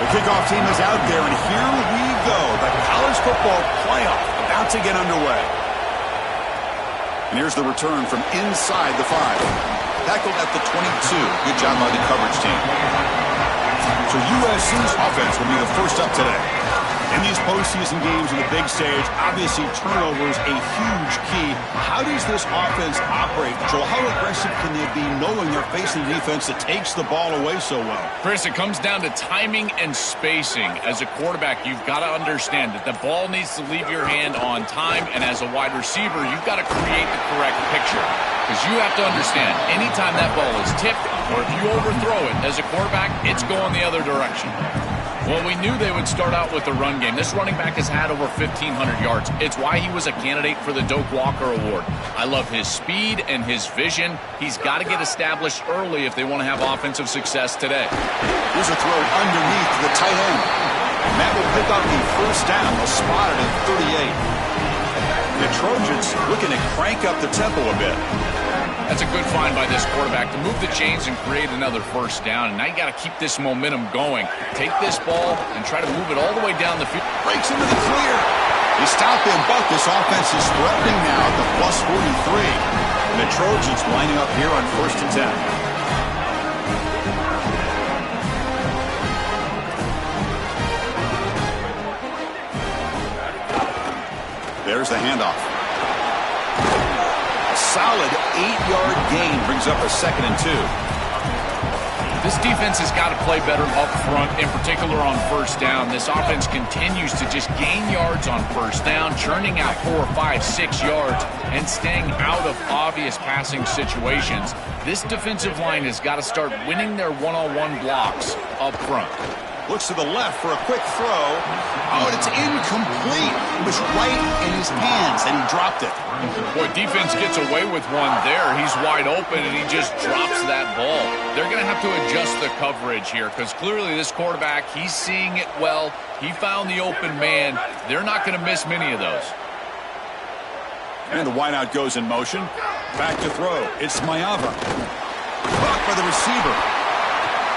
kickoff team is out there, and here we go. The college football playoff about to get underway. And here's the return from inside the 5. Tackled at the 22. Good job by the coverage team. So USC's offense will be the first up today. In these postseason games on the big stage, obviously turnover is a huge key. How does this offense operate, Joel? How aggressive can they be knowing they're facing a defense that takes the ball away so well? Chris, it comes down to timing and spacing. As a quarterback, you've got to understand that the ball needs to leave your hand on time, and as a wide receiver, you've got to create the correct picture. Because you have to understand, anytime that ball is tipped, or if you overthrow it as a quarterback, it's going the other direction. Well, we knew they would start out with the run game. This running back has had over 1,500 yards. It's why he was a candidate for the Doak Walker Award. I love his speed and his vision. He's got to get established early if they want to have offensive success today. Here's a throw underneath the tight end. And that will pick up the first down. They'll spot it at 38. The Trojans looking to crank up the tempo a bit. That's a good find by this quarterback to move the chains and create another first down. And now you got to keep this momentum going. Take this ball and try to move it all the way down the field. Breaks into the clear. He stopped him, but this offense is threatening now at the plus 43. And the Trojans lining up here on 1st and 10. There's the handoff. Solid 8-yard gain brings up a 2nd and 2. This defense has got to play better up front, in particular on first down. This offense continues to just gain yards on first down, churning out 4, 5, 6 yards, and staying out of obvious passing situations. This defensive line has got to start winning their one-on-one blocks up front. Looks to the left for a quick throw. Oh, and it's incomplete. It was right in his hands, and he dropped it. Boy, defense gets away with one there. He's wide open, and he just drops that ball. They're going to have to adjust the coverage here because clearly this quarterback, he's seeing it well. He found the open man. They're not going to miss many of those. And the wideout goes in motion. Back to throw. It's Mayava. Caught by the receiver.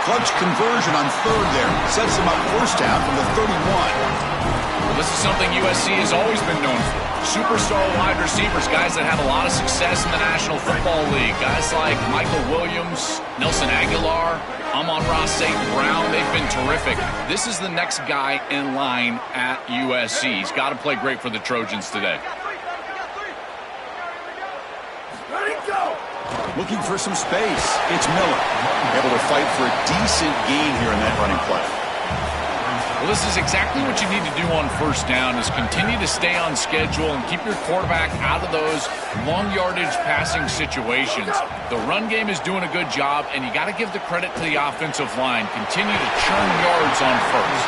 Clutch conversion on 3rd there. Sets him up first down from the 31. Well, this is something USC has always been known for. Superstar wide receivers, guys that have a lot of success in the National Football League. Guys like Michael Williams, Nelson Aguilar, Amon-Ra St. Brown, they've been terrific. This is the next guy in line at USC. He's got to play great for the Trojans today. Looking for some space. It's Miller. Able to fight for a decent gain here in that running play. Well, this is exactly what you need to do on first down is continue to stay on schedule and keep your quarterback out of those long yardage passing situations. The run game is doing a good job, and you got to give the credit to the offensive line. Continue to churn yards on first.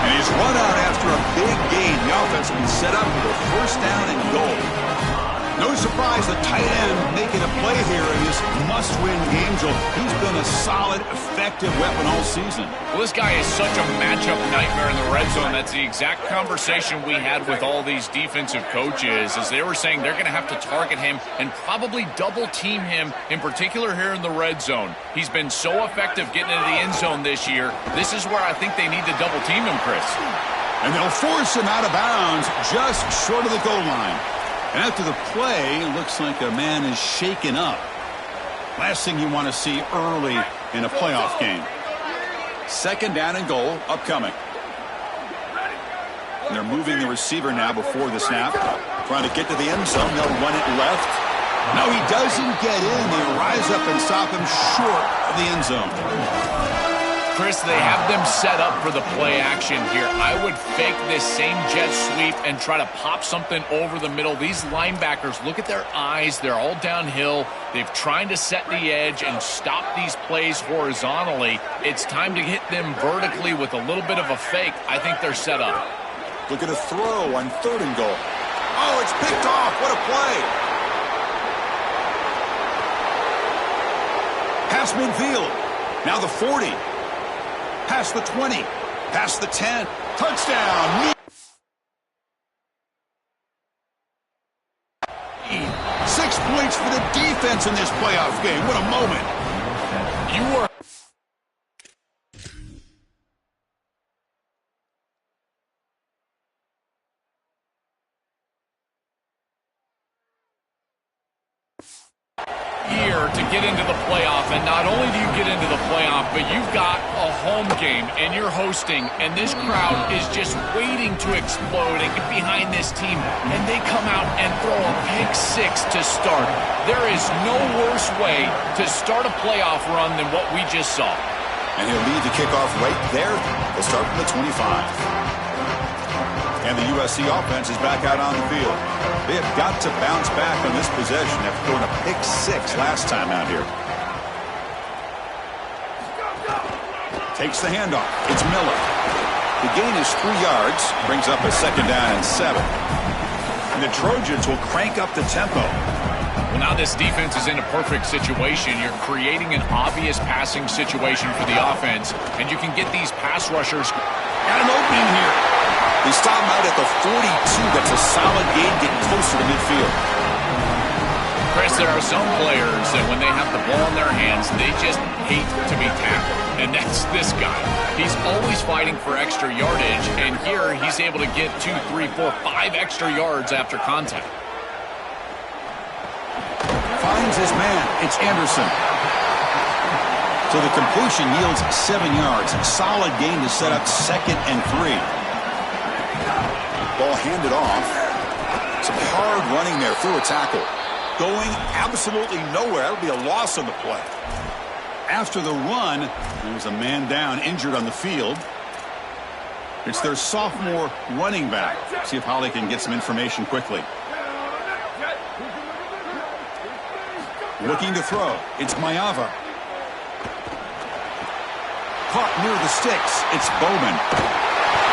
And he's run out after a big gain. The offense will be set up for a first down and goal. No surprise the tight end making a play here in this must-win game, Joel. He's been a solid, effective weapon all season. Well, this guy is such a matchup nightmare in the red zone. That's the exact conversation we had with all these defensive coaches as they were saying they're going to have to target him and probably double-team him, in particular here in the red zone. He's been so effective getting into the end zone this year. This is where I think they need to double-team him, Chris. And they'll force him out of bounds just short of the goal line. And after the play, it looks like a man is shaken up. Last thing you want to see early in a playoff game. 2nd down and goal upcoming. And they're moving the receiver now before the snap. Trying to get to the end zone. They'll run it left. No, he doesn't get in. They rise up and stop him short of the end zone. Chris, they have them set up for the play action here. I would fake this same jet sweep and try to pop something over the middle. These linebackers, look at their eyes. They're all downhill. They've tried to set the edge and stop these plays horizontally. It's time to hit them vertically with a little bit of a fake. I think they're set up. Look at a throw on 3rd and goal. Oh, it's picked off. What a play. Pass midfield. Now the 40. Past the 20. Past the 10. Touchdown. 6 points for the defense in this playoff game. What a moment. You were here to get into the playoff, and not only do you get into the playoff, but you've got a home game, and you're hosting, and this crowd is just waiting to explode and get behind this team, and they come out and throw a pick six to start. There is no worse way to start a playoff run than what we just saw. And he'll lead the kickoff right there. They'll start from the 25. And the USC offense is back out on the field. They have got to bounce back on this possession after throwing a pick six last time out here. Takes the handoff. It's Miller. The gain is 3 yards. Brings up a 2nd down and 7. And the Trojans will crank up the tempo. Well, now this defense is in a perfect situation. You're creating an obvious passing situation for the offense, and you can get these pass rushers. Got an opening here. They stop him out at the 42. That's a solid gain, getting closer to midfield. Chris, there are some players that when they have the ball in their hands, they just hate to be tackled. And that's this guy. He's always fighting for extra yardage, and here he's able to get 2, 3, 4, 5 extra yards after contact. Finds his man. It's Anderson. So the completion yields 7 yards. Solid gain to set up 2nd and 3. Ball handed off. Some hard running there through a tackle. Going absolutely nowhere. That'll be a loss on the play. After the run, there was a man down, injured on the field. It's their sophomore running back. See if Holly can get some information quickly. Looking to throw. It's Mayava. Caught near the sticks. It's Bowman.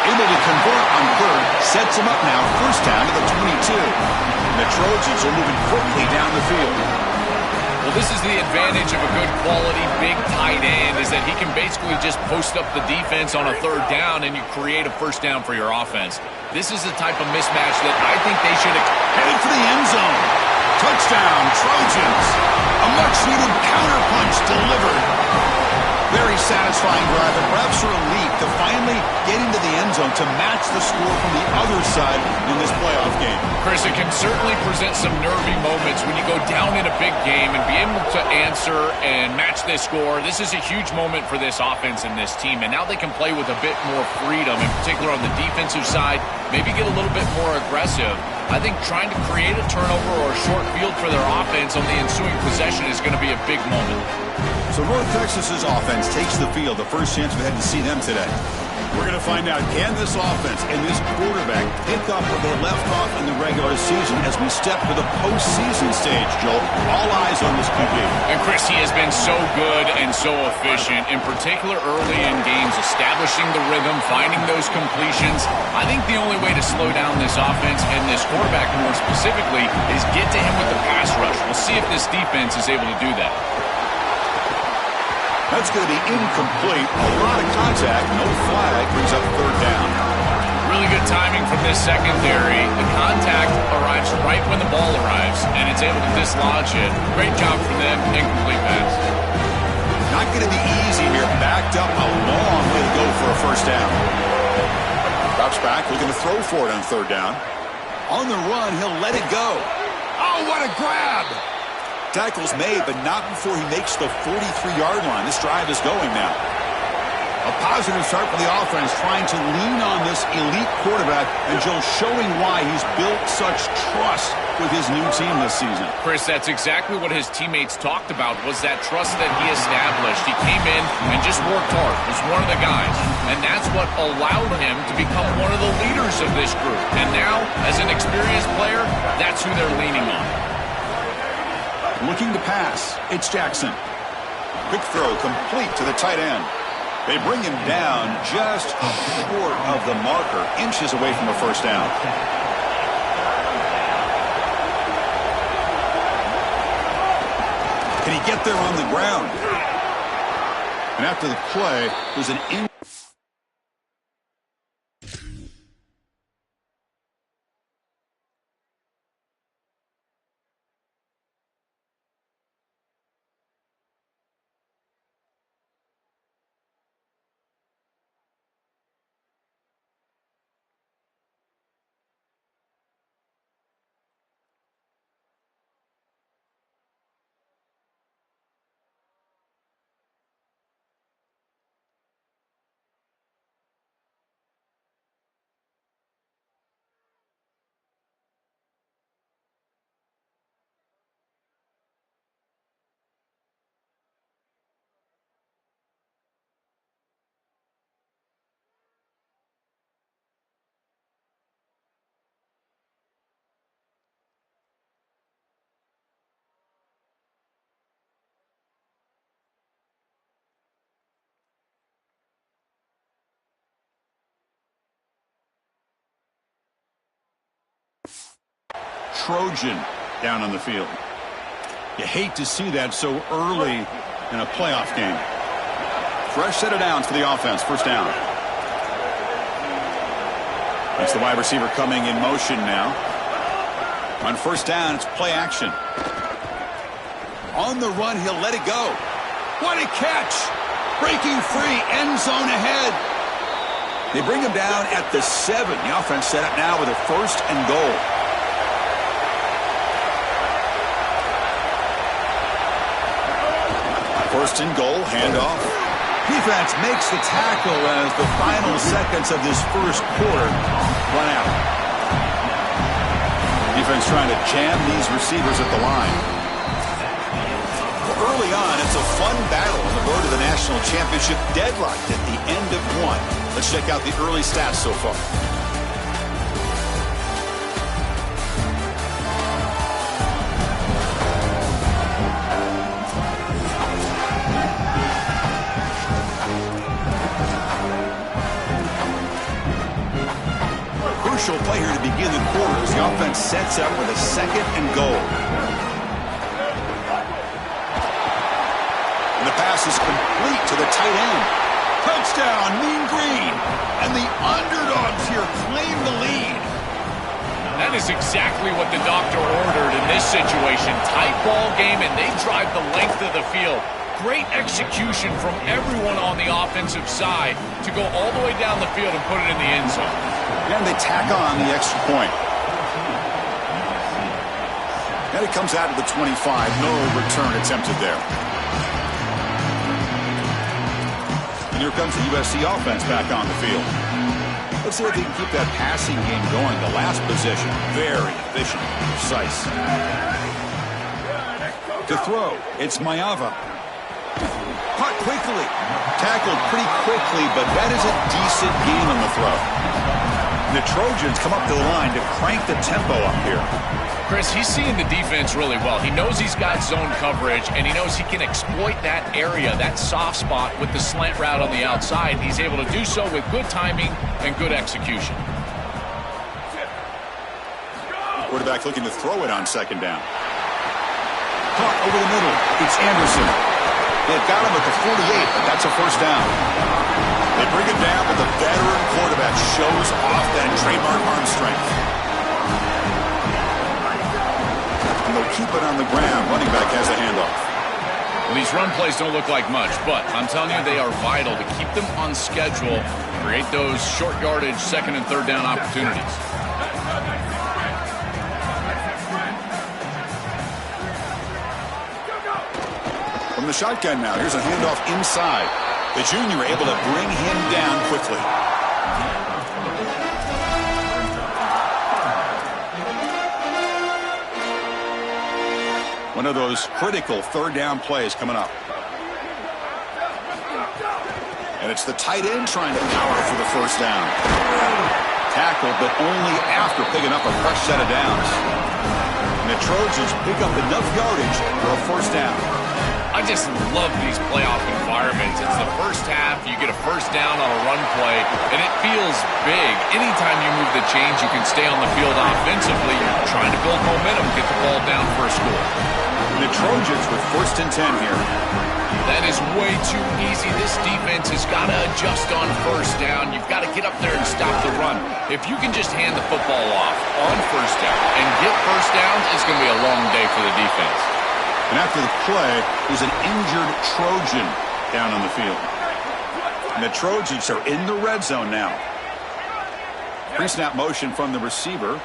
Able to convert on 3rd. Sets him up now. 1st down to the 22. And the Trojans are moving quickly down the field. Well, this is the advantage of a good quality big tight end, is that he can basically just post up the defense on a 3rd down and you create a 1st down for your offense. This is the type of mismatch that I think they should have. Headed for the end zone. Touchdown, Trojans. A much-needed counterpunch delivered. Very satisfying drive, and perhaps a relief to finally get into the end zone to match the score from the other side in this playoff game. Chris, it can certainly present some nervy moments when you go down in a big game and be able to answer and match this score. This is a huge moment for this offense and this team, and now they can play with a bit more freedom, in particular on the defensive side, maybe get a little bit more aggressive. I think trying to create a turnover or a short field for their offense on the ensuing possession is going to be a big moment. So North Texas's offense takes the field, the first chance we had to see them today. We're going to find out, can this offense and this quarterback pick up where they left off in the regular season as we step to the postseason stage, Joel? All eyes on this QB. And Chris, he has been so good and so efficient, in particular early in games, establishing the rhythm, finding those completions. I think the only way to slow down this offense and this quarterback more specifically is get to him with the pass rush. We'll see if this defense is able to do that. That's going to be incomplete. A lot of contact. No flag. Brings up 3rd down. Really good timing from this secondary. The contact arrives right when the ball arrives, and it's able to dislodge it. Great job from them. Incomplete pass. Not going to be easy here. Backed up. A long way to go for a 1st down. Drops back. Looking to throw for it on 3rd down. On the run, he'll let it go. Oh, what a grab! Tackles made, but not before he makes the 43-yard line. This drive is going now. A positive start for the offense, trying to lean on this elite quarterback, and Joe showing why he's built such trust with his new team this season. Chris, that's exactly what his teammates talked about, was that trust that he established. He came in and just worked hard, was one of the guys, and that's what allowed him to become one of the leaders of this group. And now, as an experienced player, that's who they're leaning on. Looking to pass. It's Jackson. Quick throw complete to the tight end. They bring him down just short of the marker, inches away from a 1st down. Can he get there on the ground? And after the play, there's an Trojan down on the field. You hate to see that so early in a playoff game. Fresh set of downs for the offense. First down. It's the wide receiver coming in motion now. On first down, it's play action. On the run, he'll let it go. What a catch! Breaking free, end zone ahead. They bring him down at the 7. The offense set up now with a first and goal. First and goal, handoff. Defense makes the tackle as the final seconds of this first quarter run out. Defense trying to jam these receivers at the line. Early on, it's a fun battle on the road to the national championship, deadlocked at the end of one. Let's check out the early stats so far. Crucial play here to begin the quarter as the offense sets up with a second and goal. The pass is complete to the tight end. Touchdown, Mean Green. And the underdogs here claim the lead. That is exactly what the doctor ordered in this situation. Tight ball game, and they drive the length of the field. Great execution from everyone on the offensive side to go all the way down the field and put it in the end zone. And they tack on the extra point. And it comes out of the 25. No return attempted there. And here comes the USC offense back on the field. Let's see if they can keep that passing game going. The last possession, very efficient, precise. To throw, it's Mayava. Caught quickly. Tackled pretty quickly, but that is a decent gain on the throw. The Trojans come up to the line to crank the tempo up here. Chris, he's seeing the defense really well. He knows he's got zone coverage, and he knows he can exploit that area, that soft spot, with the slant route on the outside. He's able to do so with good timing and good execution. Quarterback looking to throw it on second down. Caught over the middle. It's Anderson. They've got him at the 48, but that's a first down. They bring it down, but the veteran quarterback shows off that trademark arm strength. And they'll keep it on the ground. Running back has a handoff. Well, these run plays don't look like much, but I'm telling you, they are vital to keep them on schedule, create those short yardage second and third down opportunities. From the shotgun now, here's a handoff inside. The junior able to bring him down quickly. One of those critical third down plays coming up. And it's the tight end trying to power for the first down. Tackled, but only after picking up a fresh set of downs. And the Trojans pick up enough yardage for a first down. I just love these playoff environments. It's the first half, you get a first down on a run play, and it feels big. Anytime you move the chains, you can stay on the field offensively. You're trying to build momentum, get the ball down for a score. And the Trojans with first and 10 here. That is way too easy. This defense has got to adjust on first down. You've got to get up there and stop the run. If you can just hand the football off on first down and get first downs, it's going to be a long day for the defense. And after the play, there's an injured Trojan down on the field. And the Trojans are in the red zone now. Pre-snap motion from the receiver.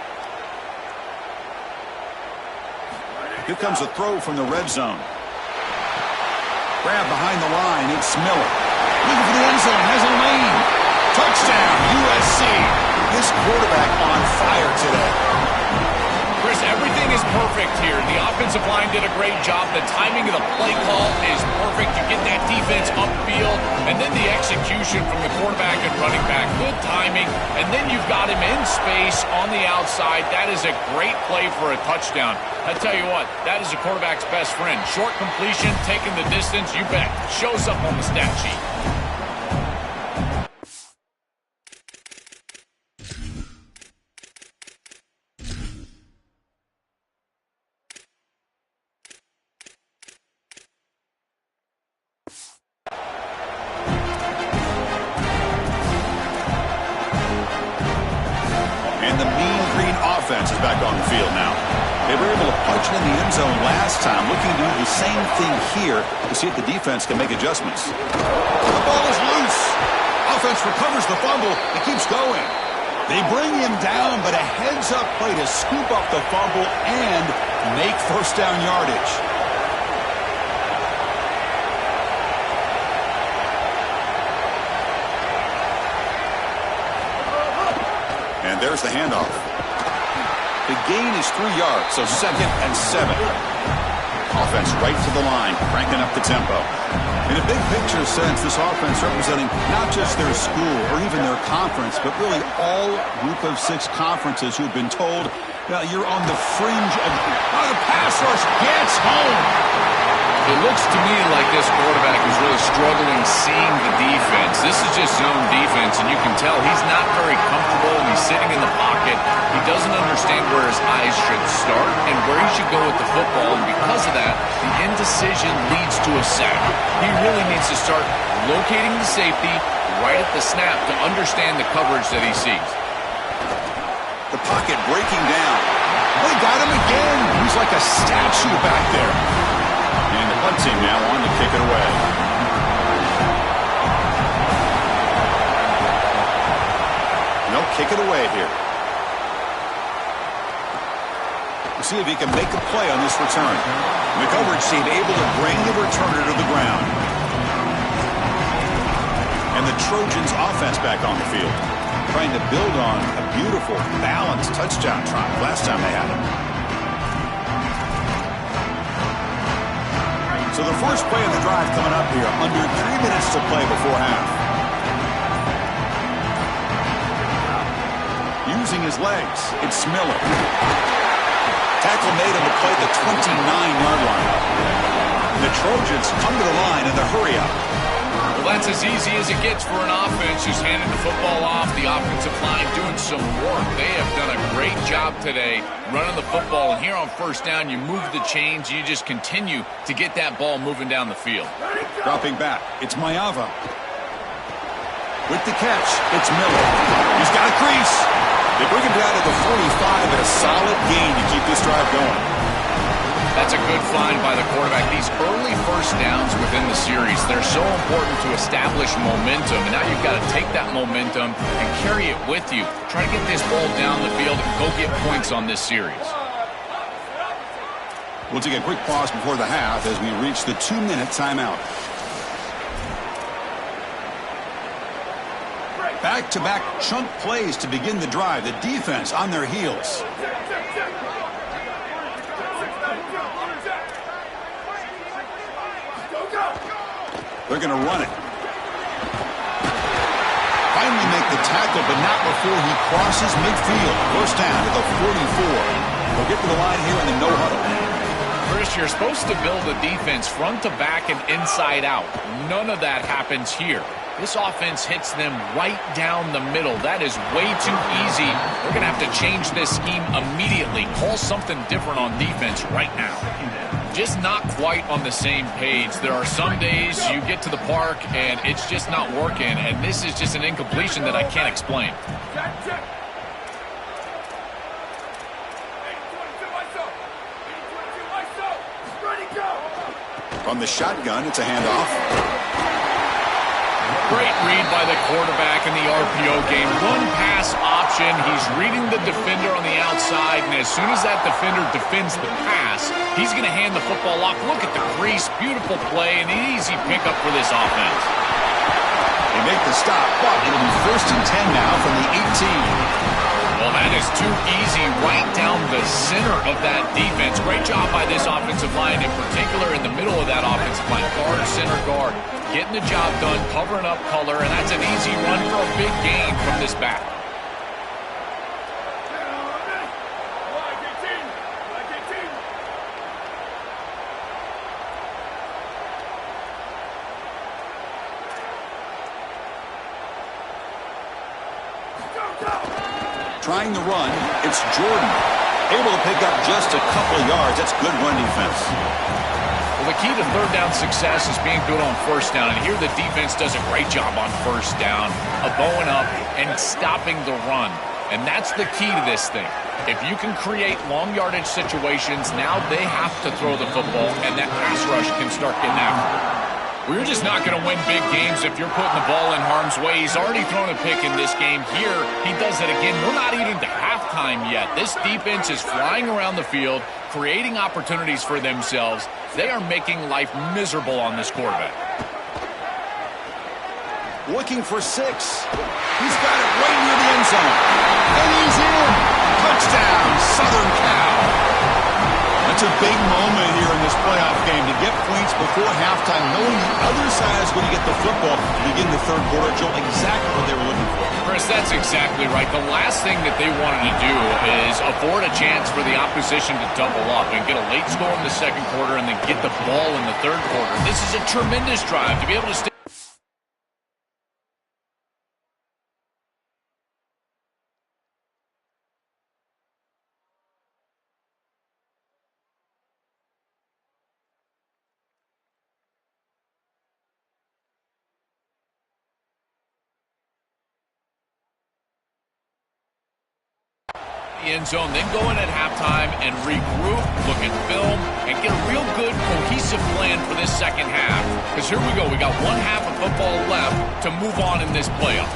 Here comes a throw from the red zone. Grab behind the line, it's Miller. Looking for the end zone, has a lane. Touchdown, USC. This quarterback on fire today. Chris, everything is perfect here. The offensive line did a great job. The timing of the play call is perfect. You get that defense upfield, and then the execution from the quarterback and running back. Good timing, and then you've got him in space on the outside. That is a great play for a touchdown. I tell you what, that is a quarterback's best friend. Short completion, taking the distance, you bet. Shows up on the stat sheet. offense is back on the field now. They were able to punch it in the end zone last time, looking to do the same thing here to see if the defense can make adjustments. The ball is loose. Offense recovers the fumble. It keeps going. They bring him down, but a heads-up play to scoop up the fumble and make first down yardage. And there's the handoff. The gain is 3 yards, so 2nd and 7. Offense right to the line, cranking up the tempo. In a big picture sense, this offense representing not just their school or even their conference, but really all group of 6 conferences who have been told, well, you're on the fringe of... Oh, the pass rush gets home. It looks to me like this quarterback is really struggling seeing the defense. This is just zone defense, and you can tell he's not very comfortable. He's sitting in the pocket. He doesn't understand where his eyes should start and where he should go with the football, and because of that, the indecision leads to a sack. He really needs to start locating the safety right at the snap to understand the coverage that he sees. The pocket breaking down. They got him again. He's like a statue back there. And the punt team now on to kick it away. No, kick it away here. We'll see if he can make a play on this return. The coverage team able to bring the returner to the ground. And the Trojans offense back on the field, trying to build on a beautiful, balanced touchdown drive last time they had it. So the first play of the drive coming up here, under 3 minutes to play before half. Using his legs, it's Miller. Tackle made on the play at the 29-yard line. The Trojans come to the line in the hurry up. Well, that's as easy as it gets for an offense who's handing the football off. The offensive line doing some work. They have done a great job today running the football. And here on first down, you move the chains. You just continue to get that ball moving down the field. Dropping back, it's Mayava. With the catch, it's Miller. He's got a crease. They bring him down to the 45 and a solid gain to keep this drive going. That's a good find by the quarterback. These early first downs within the series, they're so important to establish momentum. And now you've got to take that momentum and carry it with you. Try to get this ball down the field and go get points on this series. We'll take a quick pause before the half as we reach the 2-minute timeout. Back-to-back chunk plays to begin the drive. The defense on their heels. They're going to run it. Finally make the tackle, but not before he crosses midfield. First down to the 44. They'll get to the line here in the no huddle. Chris, you're supposed to build a defense front to back and inside out. None of that happens here. This offense hits them right down the middle. That is way too easy. They're going to have to change this scheme immediately. Call something different on defense right now. Just not quite on the same page. There are some days you get to the park and it's just not working, and this is just an incompletion that I can't explain. From the shotgun, it's a handoff. Great read by the quarterback in the RPO game. One pass option. He's reading the defender on the outside, and as soon as that defender defends the pass, he's going to hand the football off. Look at the crease. Beautiful play, and an easy pickup for this offense. They make the stop, but it'll be 1st and 10 now from the 18. Well, that is too easy right down the center of that defense. Great job by this offensive line, in particular in the middle of that offensive line. Guard, center, guard. Getting the job done, covering up color, and that's an easy run for a big gain from this back. Trying the run, it's Jordan. Able to pick up just a couple of yards. That's good run defense. Well, the key to third down success is being good on first down. And here the defense does a great job on first down of bowing up and stopping the run. And that's the key to this thing. If you can create long yardage situations, now they have to throw the football, and that pass rush can start getting after it. We're just not going to win big games if you're putting the ball in harm's way. He's already thrown a pick in this game. Here, he does it again. We're not even to halftime yet. This defense is flying around the field, creating opportunities for themselves. They are making life miserable on this quarterback. Looking for 6. He's got it right near the end zone. And he's in. Touchdown, Southern Cal. That's a big moment here in this playoff game to get points before halftime, knowing the other side is going to get the football to begin the third quarter. Joe, exactly what they were looking for. Chris, that's exactly right. The last thing that they wanted to do is afford a chance for the opposition to double up and get a late score in the second quarter and then get the ball in the third quarter. This is a tremendous drive to be able to stay. End zone, then go in at halftime and regroup, look at film, and get a real good cohesive plan for this second half. Because here we go, we got one half of football left to move on in this playoff.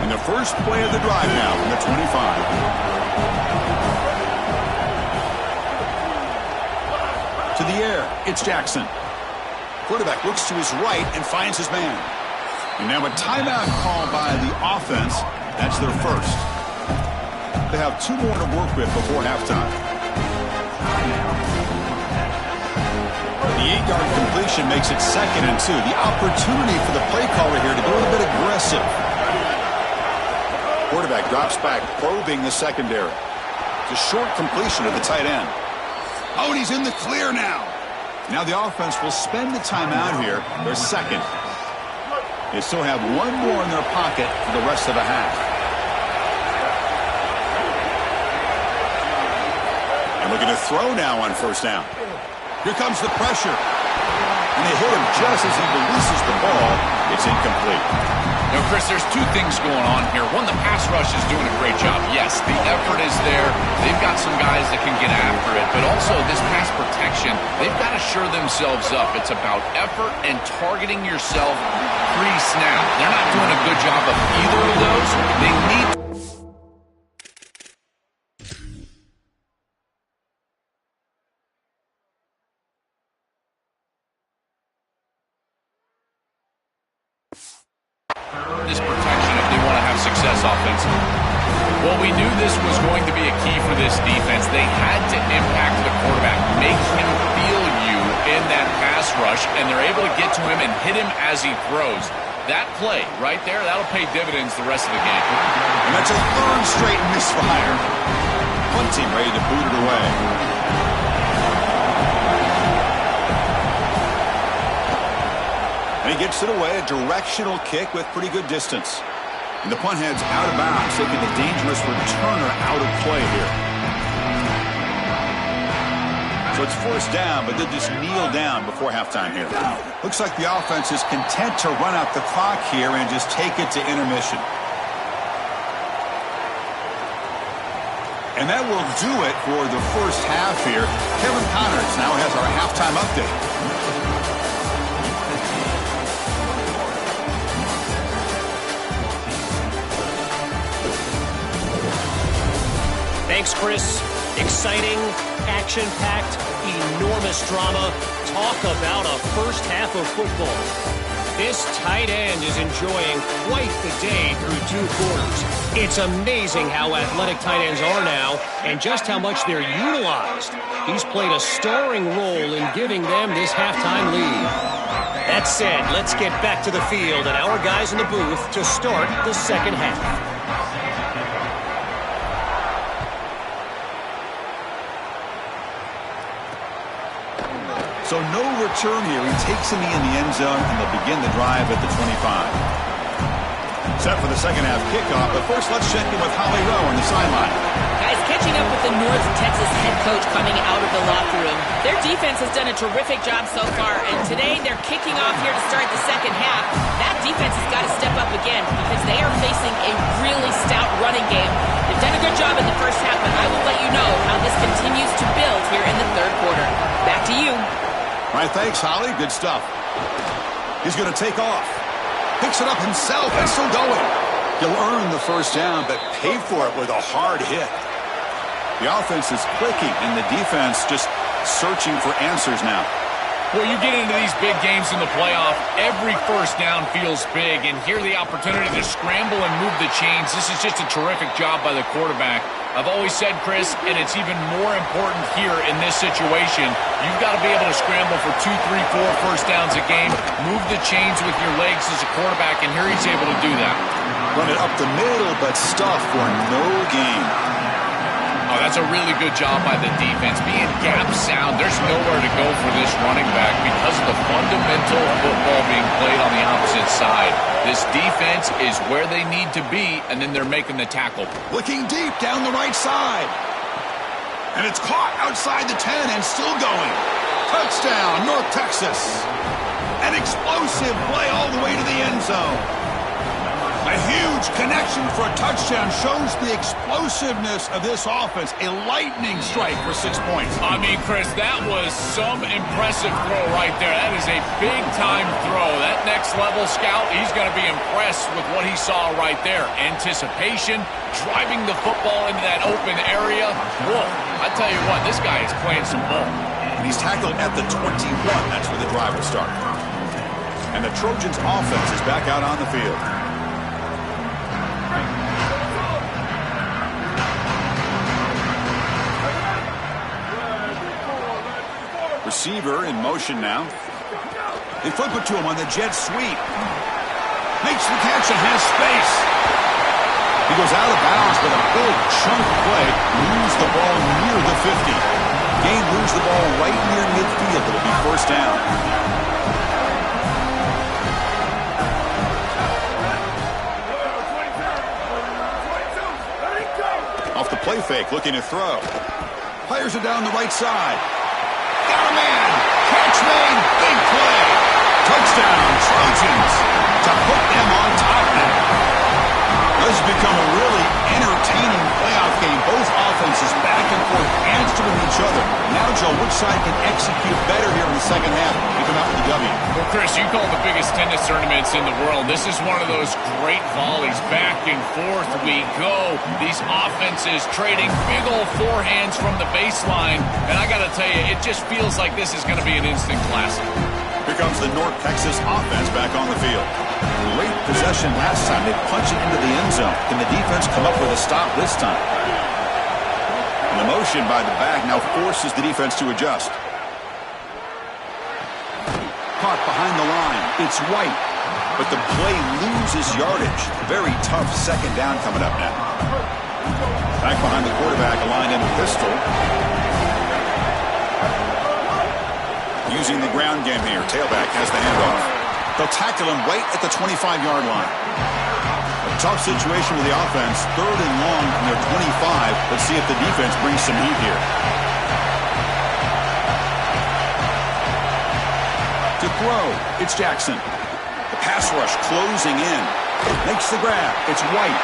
And the first play of the drive now from the 25. To the air, it's Jackson. Quarterback looks to his right and finds his man. And now a timeout call by the offense. That's their first. They have 2 more to work with before halftime. The 8-yard completion makes it 2nd and 2. The opportunity for the play caller here to go a little bit aggressive. Quarterback drops back, probing the secondary. It's a short completion to the tight end. Oh, and he's in the clear now. Now the offense will spend the timeout here. Their second. They still have 1 more in their pocket for the rest of the half. And looking to throw now on first down. Here comes the pressure. And they hit him just as he releases the ball. It's incomplete. Now, Chris, there's 2 things going on here. One, the pass rush is doing a great job. Yes, the effort is there. They've got some guys that can get after it. But also, this pass protection, they've got to shore themselves up. It's about effort and targeting yourself pre-snap. They're not doing a good job of either of those. They need to. This protection if they want to have success offensively. Well, we knew this was going to be a key for this defense. They had to impact the quarterback, make him feel you in that pass rush, and they're able to get to him and hit him as he throws. That play right there, that'll pay dividends the rest of the game. And that's a 3rd straight misfire. Punting ready to boot it away. And he gets it away, a directional kick with pretty good distance. And the punt heads out of bounds, taking the dangerous returner out of play here. So it's forced down, but they just kneel down before halftime here. Looks like the offense is content to run out the clock here and just take it to intermission. And that will do it for the first half here. Kevin Connors now has our halftime update. Thanks, Chris. Exciting, action-packed, enormous drama. Talk about a first half of football. This tight end is enjoying quite the day through 2 quarters. It's amazing how athletic tight ends are now and just how much they're utilized. He's played a starring role in giving them this halftime lead. That said, let's get back to the field and our guys in the booth to start the second half. So no return here. He takes a knee in the end zone, and they'll begin the drive at the 25. Set for the second half kickoff, but first let's check in with Holly Rowe on the sideline. Guys, catching up with the North Texas head coach coming out of the locker room. Their defense has done a terrific job so far, and today they're kicking off here to start the second half. That defense has got to step up again because they are facing a really stout running game. They've done a good job in the first half, but I will let you know how this continues to build here in the third quarter. Back to you. All right, thanks, Holly. Good stuff. He's going to take off. Picks it up himself and still going. He'll earn the first down, but pay for it with a hard hit. The offense is clicking, and the defense just searching for answers now. Well, you get into these big games in the playoff, every first down feels big, and here the opportunity to scramble and move the chains. This is just a terrific job by the quarterback. I've always said, Chris, and it's even more important here in this situation, you've got to be able to scramble for 2, 3, 4 first downs a game, move the chains with your legs as a quarterback, and here he's able to do that. Run it up the middle, but stuff for no gain. Oh, that's a really good job by the defense. Being gap sound, there's nowhere to go for this running back because of the fundamental football being played on the opposite side. This defense is where they need to be, and then they're making the tackle. Looking deep down the right side. And it's caught outside the 10 and still going. Touchdown, North Texas. An explosive play all the way to the end zone. A huge connection for a touchdown shows the explosiveness of this offense. A lightning strike for 6 points. I mean, Chris, that was some impressive throw right there. That is a big-time throw. That next-level scout, he's going to be impressed with what he saw right there. Anticipation, driving the football into that open area. Whoa, I tell you what, this guy is playing some ball. And he's tackled at the 21. That's where the drive will start. And the Trojans' offense is back out on the field. Receiver in motion now. They flip it to him on the jet sweep. Makes the catch and has space. He goes out of bounds with a big chunk play. Lose the ball near the 50. Gain lose the ball right near midfield. It'll be first down. Off the play fake, looking to throw. Fires it down the right side. Got a man. Catch made. Big play. Touchdown, Trojans. To put them on top now. This has become a really entertaining playoff game. Both offenses back and forth answering each other. Now, Joe, which side can execute better here in the second half and come out with the W? Well, Chris, you call the biggest tennis tournaments in the world. This is one of those great volleys. Back and forth we go. These offenses trading big old forehands from the baseline. And I got to tell you, it just feels like this is going to be an instant classic. Here comes the North Texas offense back on the field. Great possession last time. They punch it into the end zone. Can the defense come up with a stop this time? And the motion by the back now forces the defense to adjust. Caught behind the line. It's White. But the play loses yardage. Very tough second down coming up now. Back behind the quarterback, aligned in a pistol. Using the ground game here. Tailback has the handoff. They'll tackle him right at the 25-yard line. A tough situation with the offense. Third and long from their 25. Let's see if the defense brings some heat here. To throw, it's Jackson. The pass rush closing in. Makes the grab. It's White.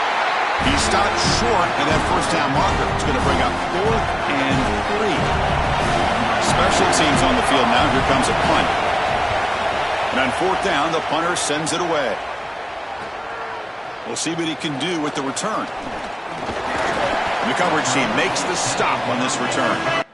He stopped short of that first down marker. It's going to bring up 4th and 3. Special teams on the field now. Here comes a punt. And on 4th down, the punter sends it away. We'll see what he can do with the return. And the coverage team makes the stop on this return.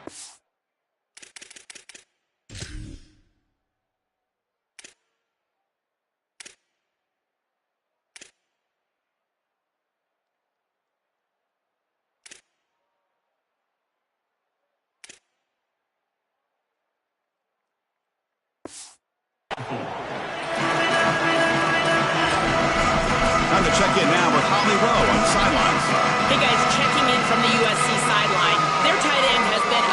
Time to check in now with Holly Rowe on the sidelines. Hey guys, checking in from the USC sideline. Their tight end has been a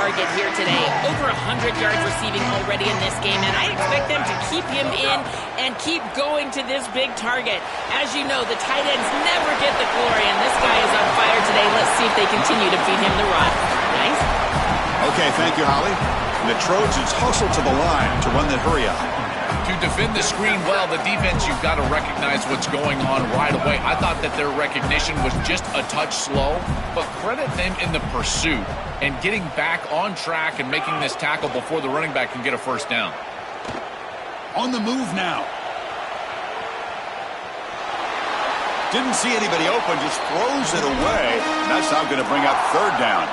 target here today. Over 100 yards receiving already in this game, and I expect them to keep him in and keep going to this big target. As you know, the tight ends never get the glory, and this guy is on fire today. Let's see if they continue to feed him the rock. Nice. Okay, thank you, Holly. The Trojans hustle to the line to run the hurry up. To defend the screen well, the defense, you've got to recognize what's going on right away. I thought that their recognition was just a touch slow, but credit them in the pursuit and getting back on track and making this tackle before the running back can get a first down. On the move now. Didn't see anybody open, just throws it away. And that's now going to bring up third down.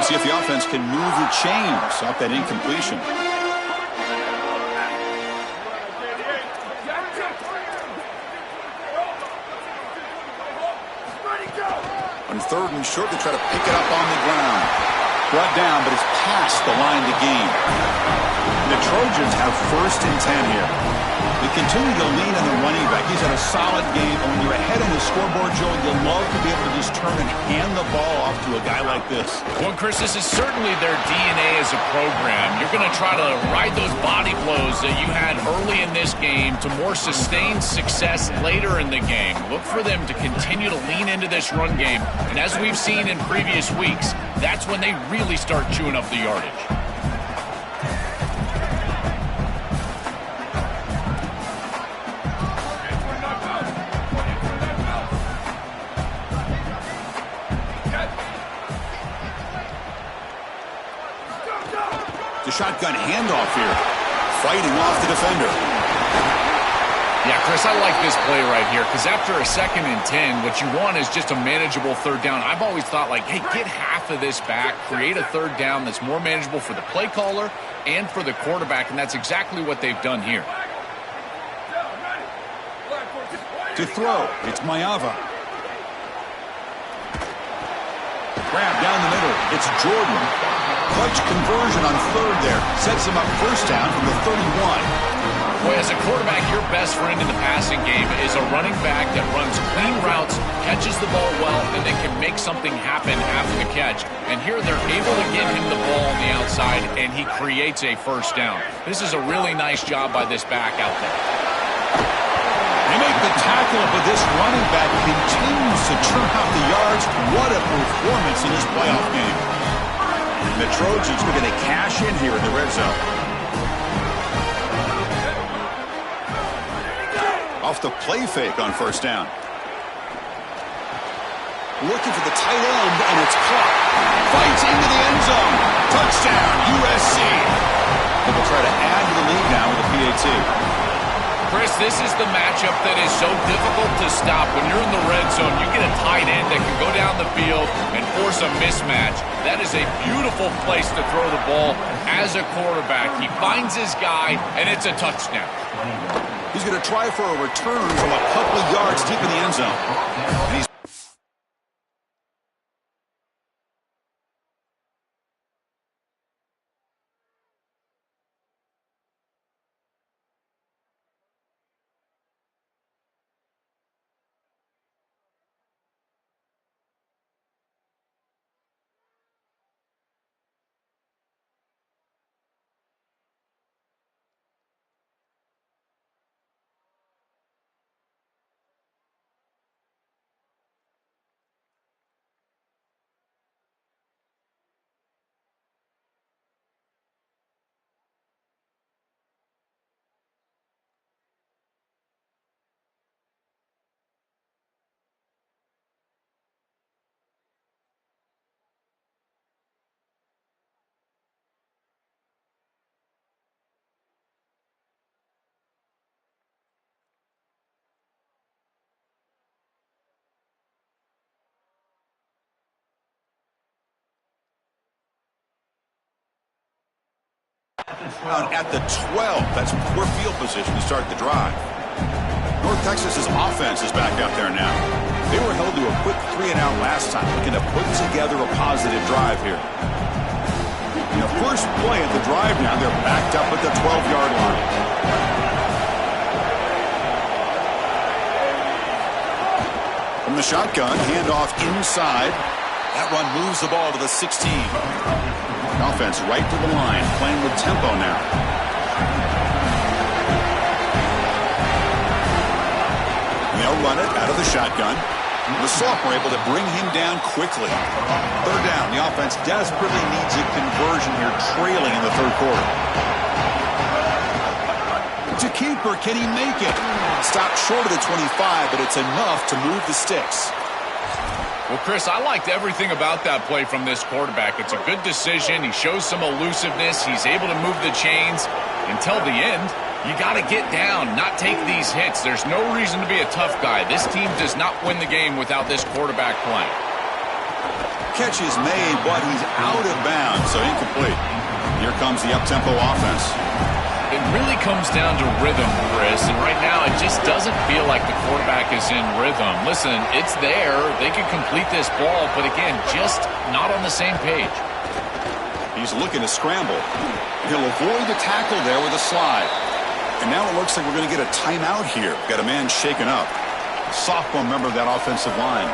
See if the offense can move the chains off that incompletion. On third and short, they try to pick it up on the ground. Brought down, but it's past the line to gain. The Trojans have first and 10 here. They continue to lean on the running back. He's had a solid game. And when you're ahead on the scoreboard, Joe, you'll love to be able to just turn and hand the ball off to a guy like this. Well, Chris, this is certainly their DNA as a program. You're going to try to ride those body blows that you had early in this game to more sustained success later in the game. Look for them to continue to lean into this run game. And as we've seen in previous weeks, that's when they really start chewing up the yardage. Shotgun handoff here. Fighting off the defender. Yeah, Chris, I like this play right here because after a 2nd and 10, what you want is just a manageable third down. I've always thought, like, hey, get half of this back, create a third down that's more manageable for the play caller and for the quarterback, and that's exactly what they've done here. To throw, it's Mayava. Grab down the middle, it's Jordan. Clutch conversion on third there. Sets him up first down from the 31. Boy, as a quarterback, your best friend in the passing game is a running back that runs clean routes, catches the ball well, and then can make something happen after the catch. And here they're able to give him the ball on the outside, and he creates a first down. This is a really nice job by this back out there. They make the tackle, but this running back continues to churn out the yards. What a performance in this playoff game. The Trojans are going to cash in here in the red zone. Off the play fake on first down. Looking for the tight end, and it's caught. Fights into the end zone. Touchdown, USC. And they'll try to add to the lead now with a PAT. Chris, this is the matchup that is so difficult to stop. When you're in the red zone, you get a tight end that can go down the field and force a mismatch. That is a beautiful place to throw the ball as a quarterback. He finds his guy, and it's a touchdown. He's going to try for a return from a couple of yards deep in the end zone. And he's at the 12. That's poor field position to start the drive. North Texas's offense is back out there now. They were held to a quick 3-and-out last time, looking to put together a positive drive here. In the first play of the drive now, they're backed up at the 12-yard line. From the shotgun, handoff inside. That run moves the ball to the 16. Offense right to the line, playing with tempo now. They'll run it out of the shotgun. The sophomore able to bring him down quickly. Third down. The offense desperately needs a conversion here, trailing in the third quarter. To keeper, can he make it? Stopped short of the 25, but it's enough to move the sticks. Well, Chris, I liked everything about that play from this quarterback. It's a good decision. He shows some elusiveness. He's able to move the chains until the end. You got to get down, not take these hits. There's no reason to be a tough guy. This team does not win the game without this quarterback playing. Catch is made, but he's out of bounds, so incomplete. Here comes the up-tempo offense. It really comes down to rhythm, Chris, and right now it just doesn't feel like the quarterback is in rhythm. Listen, it's there. They can complete this ball, but again, just not on the same page. He's looking to scramble. He'll avoid the tackle there with a slide. And now it looks like we're going to get a timeout here. Got a man shaken up. A sophomore member of that offensive line.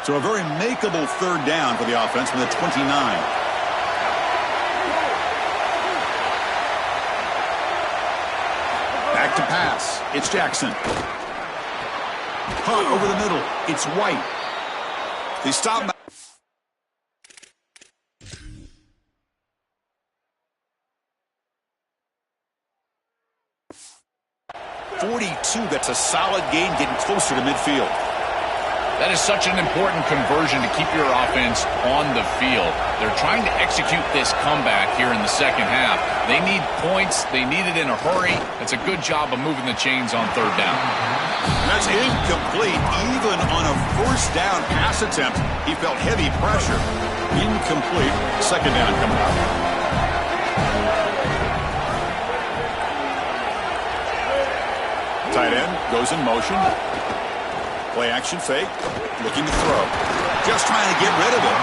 So a very makeable third down for the offense from the 29. Back to pass. It's Jackson. Hunt over the middle. It's White. They stop. 42, that's a solid gain, getting closer to midfield. That is such an important conversion to keep your offense on the field. They're trying to execute this comeback here in the second half. They need points. They need it in a hurry. It's a good job of moving the chains on third down. And that's incomplete. Even on a first down pass attempt, he felt heavy pressure. Incomplete. Second down coming up. Tight end goes in motion. Play action fake. Looking to throw. Just trying to get rid of it.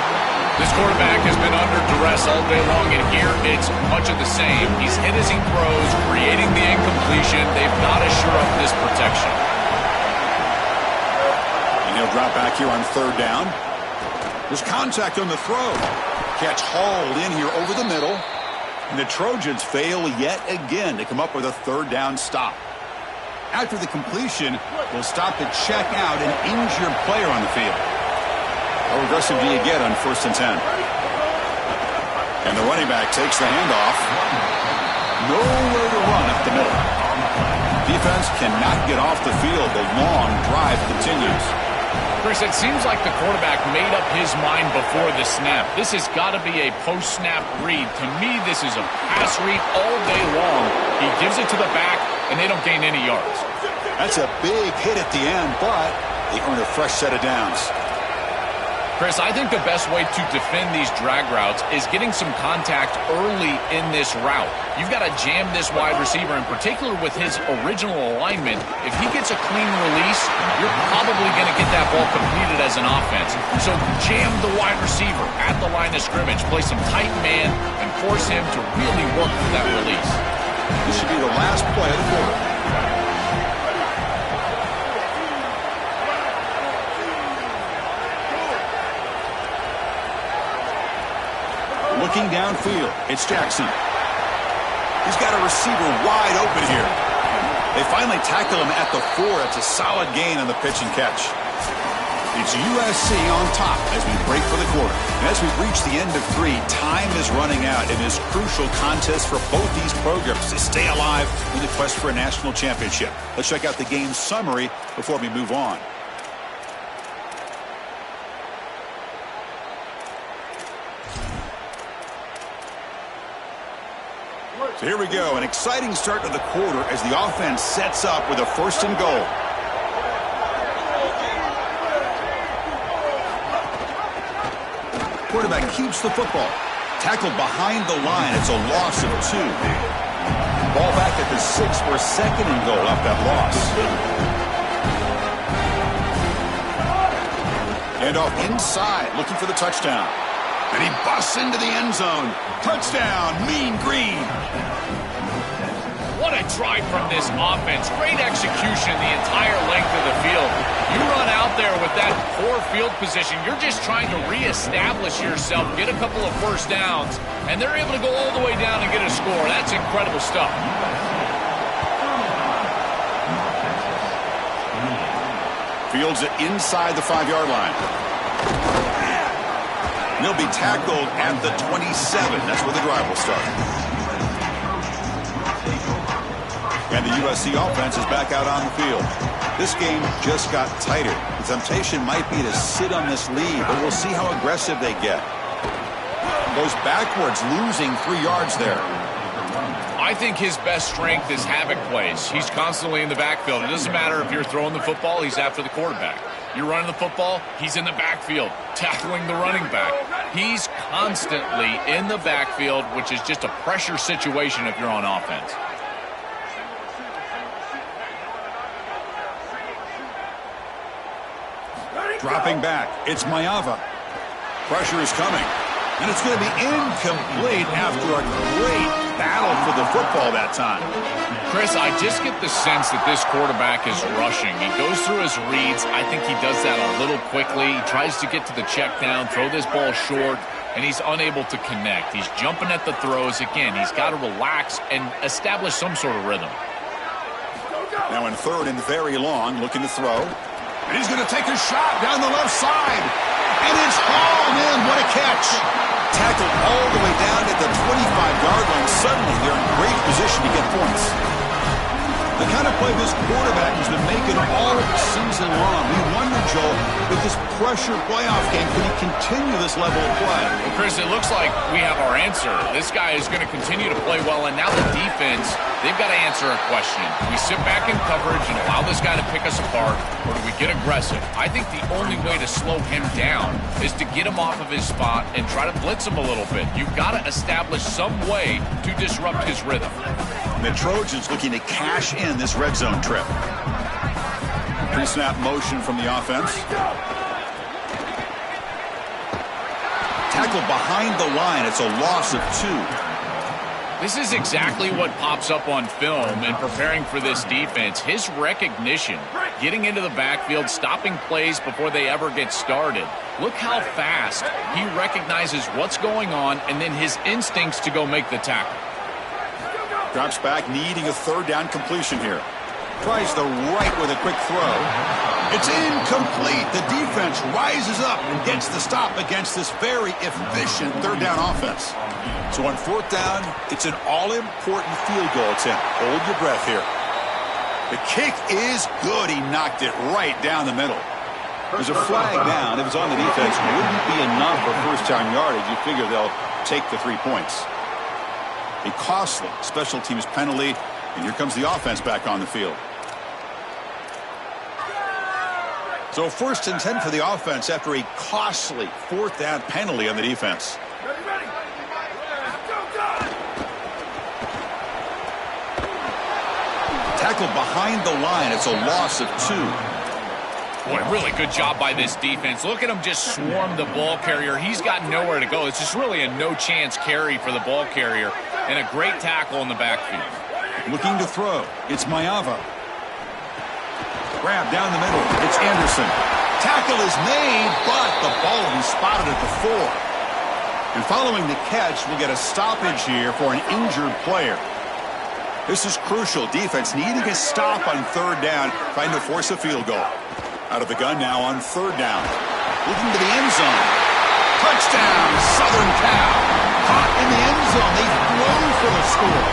This quarterback has been under duress all day long, and here it's much of the same. He's hit as he throws, creating the incompletion. They've got to shore up this protection. And he'll drop back here on third down. There's contact on the throw. Catch hauled in here over the middle. And the Trojans fail yet again to come up with a third down stop. After the completion, we'll stop to check out an injured player on the field. How aggressive do you get on 1st and 10? And the running back takes the handoff. Nowhere to run up the middle. Defense cannot get off the field. The long drive continues. Chris, it seems like the quarterback made up his mind before the snap. This has got to be a post-snap read. To me, this is a pass read all day long. He gives it to the back, and they don't gain any yards. That's a big hit at the end, but they earn a fresh set of downs. Chris, I think the best way to defend these drag routes is getting some contact early in this route. You've got to jam this wide receiver, in particular with his original alignment. If he gets a clean release, you're probably going to get that ball completed as an offense. So jam the wide receiver at the line of scrimmage, play some tight man, and force him to really work for that release. This should be the last play of the quarter. Looking downfield, it's Jackson. He's got a receiver wide open here. They finally tackle him at the 4. It's a solid gain on the pitch and catch. It's USC on top as we break for the quarter. And as we reach the end of 3, time is running out in this crucial contest for both these programs to stay alive in the quest for a national championship. Let's check out the game summary before we move on. So here we go, an exciting start to the quarter as the offense sets up with a 1st and goal. Quarterback keeps the football. Tackled behind the line. It's a loss of 2. Ball back at the 6 for 2nd and goal off that loss. And off inside, looking for the touchdown. And he busts into the end zone. Touchdown, Mean Green. What a drive from this offense. Great execution the entire length of the field. You run out there with that poor field position. You're just trying to reestablish yourself, get a couple of first downs, and they're able to go all the way down and get a score. That's incredible stuff. Fields it inside the 5-yard line. And he'll be tackled at the 27. That's where the drive will start. And the USC offense is back out on the field. This game just got tighter. The temptation might be to sit on this lead, but we'll see how aggressive they get. Goes backwards, losing 3 yards there. I think his best strength is havoc plays. He's constantly in the backfield. It doesn't matter if you're throwing the football, he's after the quarterback. You're running the football, he's in the backfield, tackling the running back. He's constantly in the backfield, which is just a pressure situation if you're on offense. Dropping back, it's Mayava. Pressure is coming. And it's going to be incomplete after a great battle for the football that time. Chris, I just get the sense that this quarterback is rushing. He goes through his reads. I think he does that a little quickly. He tries to get to the check down, throw this ball short, and he's unable to connect. He's jumping at the throws. Again, he's got to relax and establish some sort of rhythm. Now in third and very long, looking to throw. And he's going to take a shot down the left side. And it's hauled in. What a catch. Tackled all the way down at the 25-yard line. Suddenly, they're in great position to get points. The kind of play this quarterback has been making all season long. We wonder, Joel, with this pressure playoff game, can he continue this level of play? Well, Chris, it looks like we have our answer. This guy is going to continue to play well, and now the defense, they've got to answer a question. Do we sit back in coverage and allow this guy to pick us apart, or do we get aggressive? I think the only way to slow him down is to get him off of his spot and try to blitz him a little bit. You've got to establish some way to disrupt his rhythm. The Trojans looking to cash in this red zone trip. Pre-snap motion from the offense. Tackle behind the line. It's a loss of 2. This is exactly what pops up on film in preparing for this defense. His recognition, getting into the backfield, stopping plays before they ever get started. Look how fast he recognizes what's going on and then his instincts to go make the tackle. Drops back, needing a third down completion here. Tries the right with a quick throw. It's incomplete. The defense rises up and gets the stop against this very efficient third down offense. So on fourth down, it's an all-important field goal attempt. Hold your breath here. The kick is good. He knocked it right down the middle. There's a flag down. If it's on the defense, wouldn't be enough for first-down yardage. You figure they'll take the 3 points. A costly special teams penalty, and here comes the offense back on the field. So 1st and 10 for the offense after a costly 4th down penalty on the defense. Tackled behind the line. It's a loss of 2. Boy, really good job by this defense. Look at him just swarm the ball carrier. He's got nowhere to go. It's just really a no-chance carry for the ball carrier. And a great tackle in the backfield. Looking to throw. It's Mayava. Grab down the middle. It's Anderson. Tackle is made, but the ball will be spotted at the 4. And following the catch, we'll get a stoppage here for an injured player. This is crucial. Defense needing a stop on 3rd down, trying to force a field goal. Out of the gun now on 3rd down. Looking to the end zone. Touchdown, Southern Cal. Caught in the end zone. They throw for the score.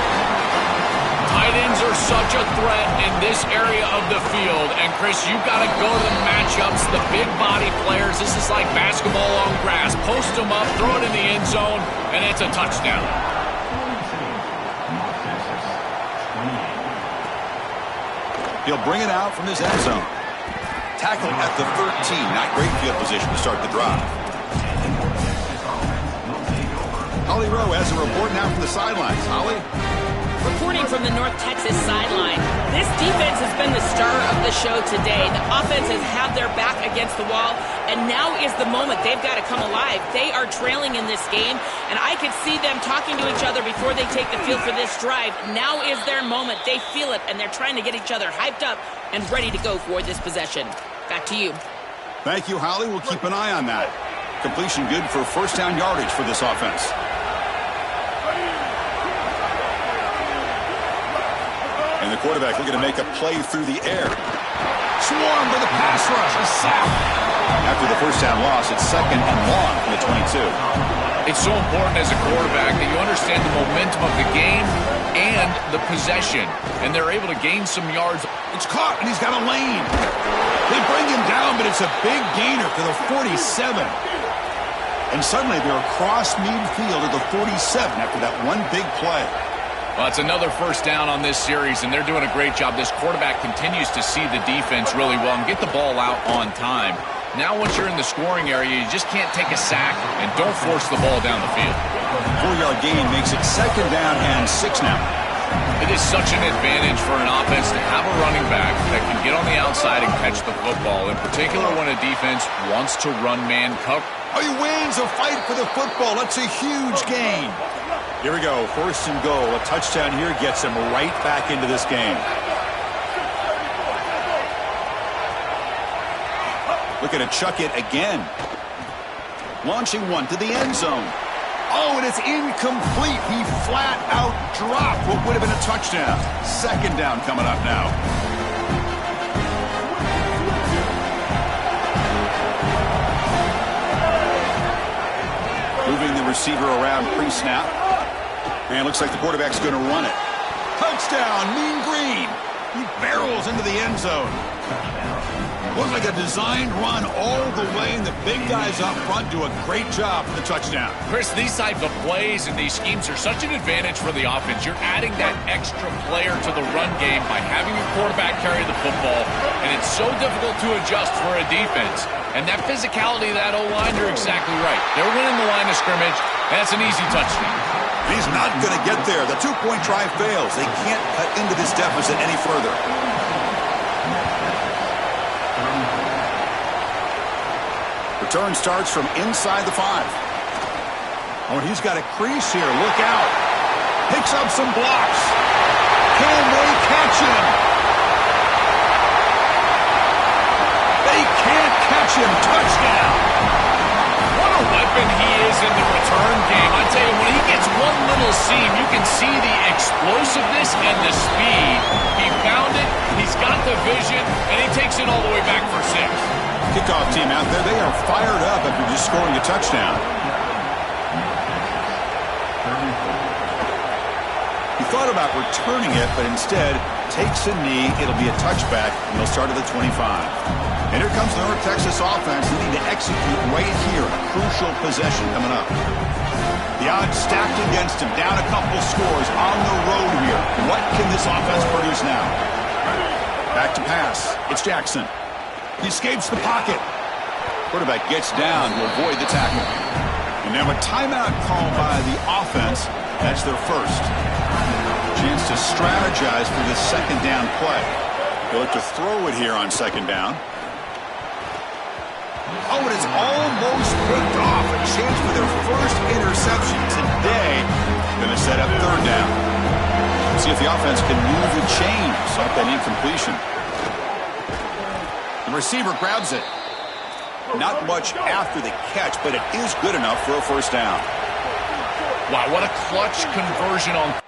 Tight ends are such a threat in this area of the field. And, Chris, you've got to go to the matchups, the big body players. This is like basketball on grass. Post them up, throw it in the end zone, and it's a touchdown. He'll bring it out from his end zone. Tackled at the 13. Not great field position to start the drive. Holly Rowe has a report now from the sidelines. Holly? Reporting from the North Texas sideline, this defense has been the star of the show today. The offense has had their back against the wall, and now is the moment. They've got to come alive. They are trailing in this game, and I could see them talking to each other before they take the field for this drive. Now is their moment. They feel it, and they're trying to get each other hyped up and ready to go for this possession. Back to you. Thank you, Holly. We'll keep an eye on that. Completion good for first down yardage for this offense. And the quarterback looking to make a play through the air. Swarm to the pass rush. A sack. After the first down loss, it's second and long from the 22. It's so important as a quarterback that you understand the momentum of the game and the possession. And they're able to gain some yards. It's caught, and he's got a lane. They bring him down, but it's a big gainer to the 47. And suddenly they're across midfield at the 47 after that one big play. Well, it's another first down on this series, and they're doing a great job. This quarterback continues to see the defense really well and get the ball out on time. Now once you're in the scoring area, you just can't take a sack, and don't force the ball down the field. 4-yard gain makes it second down and 6 now. It is such an advantage for an offense to have a running back that can get on the outside and catch the football, in particular when a defense wants to run man cover. Oh, he wins a fight for the football. That's a huge gain. Here we go, first and goal. A touchdown here gets him right back into this game. Looking to chuck it again. Launching one to the end zone. Oh, and it's incomplete. He flat out dropped what would have been a touchdown. Second down coming up now. Moving the receiver around pre-snap. And looks like the quarterback's going to run it. Touchdown, Mean Green. He barrels into the end zone. Looks like a designed run all the way, and the big guys up front do a great job for the touchdown. Chris, these types of plays and these schemes are such an advantage for the offense. You're adding that extra player to the run game by having your quarterback carry the football, and it's so difficult to adjust for a defense. And that physicality of that O-line, you're exactly right. They're winning the line of scrimmage, and it's an easy touchdown. He's not going to get there. The two-point try fails. They can't cut into this deficit any further. Return starts from inside the 5. Oh, and he's got a crease here. Look out. Picks up some blocks. Can they catch him? They can't catch him. Touchdown. What a weapon he is in the return game. I tell you, when he gets one little seam, you can see the explosiveness and the speed. He found it, he's got the vision, and he takes it all the way back for 6. Kickoff team out there, they are fired up after just scoring a touchdown. He thought about returning it, but instead takes a knee. It'll be a touchback, and they'll start at the 25. And here comes the North Texas offense needing to execute right here. A crucial possession coming up. The odds stacked against him. Down a couple scores on the road here. What can this offense produce now? Back to pass. It's Jackson. He escapes the pocket. Quarterback gets down to avoid the tackle. And now a timeout call by the offense. That's their first. Chance to strategize for this second down play. They'll look to throw it here on second down. Oh, it is almost picked off. A chance for their first interception today. Going to set up third down. See if the offense can move the chains off that incompletion. The receiver grabs it. Not much after the catch, but it is good enough for a first down. Wow, what a clutch conversion on...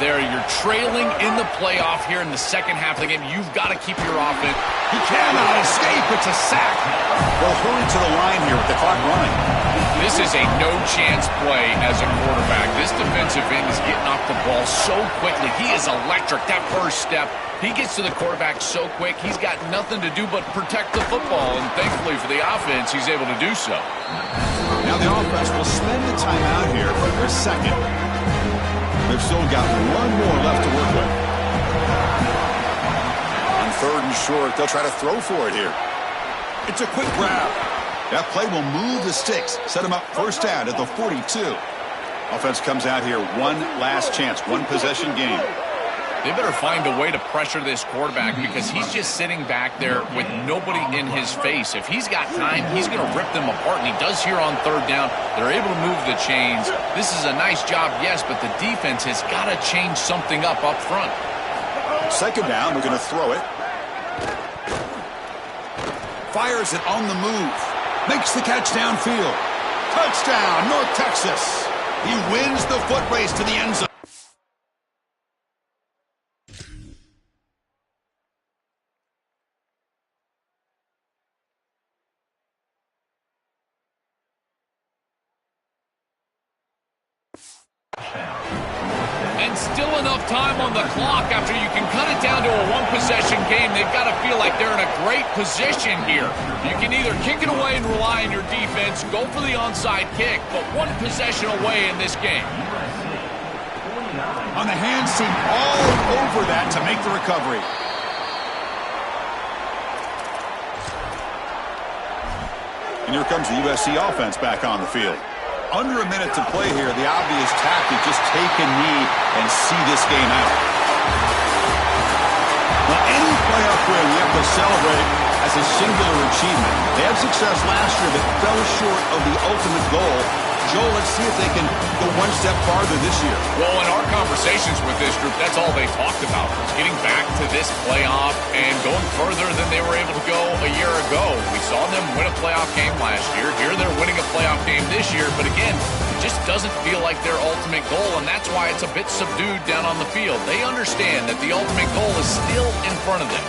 There, you're trailing in the playoff here in the second half of the game. You've got to keep your offense. He cannot escape. It's a sack. They'll hurry to the line here with the clock running. This is a no-chance play as a quarterback. This defensive end is getting off the ball so quickly. He is electric. That first step, he gets to the quarterback so quick, he's got nothing to do but protect the football. And thankfully for the offense, he's able to do so. Now the offense will spend the time out here for their second. They've still got one more left to work with. On 3rd and short, they'll try to throw for it here. It's a quick grab. That play will move the sticks, set him up first down at the 42. Offense comes out here, one last chance, one possession game. They better find a way to pressure this quarterback because he's just sitting back there with nobody in his face. If he's got time, he's going to rip them apart, and he does here on 3rd down. They're able to move the chains. This is a nice job, yes, but the defense has got to change something up front. 2nd down, they're going to throw it. Fires it on the move. Makes the catch downfield. Touchdown, North Texas. He wins the foot race to the end zone. And still enough time on the clock after you can cut it down to a one-possession game. They've got to feel like they're in a great position here. You can either kick it away and rely on your defense, go for the onside kick, but one possession away in this game. On the hands team all over that to make the recovery. And here comes the USC offense back on the field. Under a minute to play here, the obvious tactic, just take a knee and see this game out. Well, any playoff win, you have to celebrate as a singular achievement. They had success last year that fell short of the ultimate goal. Joel, let's see if they can go one step farther this year. Well, in our conversations with this group, that's all they talked about, was getting back to this playoff and going further than they were able to go a year ago. We saw them win a playoff game last year. Here they're winning a playoff game this year, but again, it just doesn't feel like their ultimate goal, and that's why it's a bit subdued down on the field. They understand that the ultimate goal is still in front of them.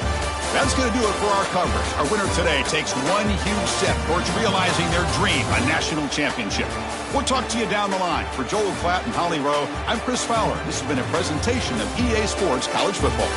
That's going to do it for our coverage. Our winner today takes one huge step towards realizing their dream, a national championship. We'll talk to you down the line. For Joel Klatt and Holly Rowe, I'm Chris Fowler. This has been a presentation of EA Sports College Football.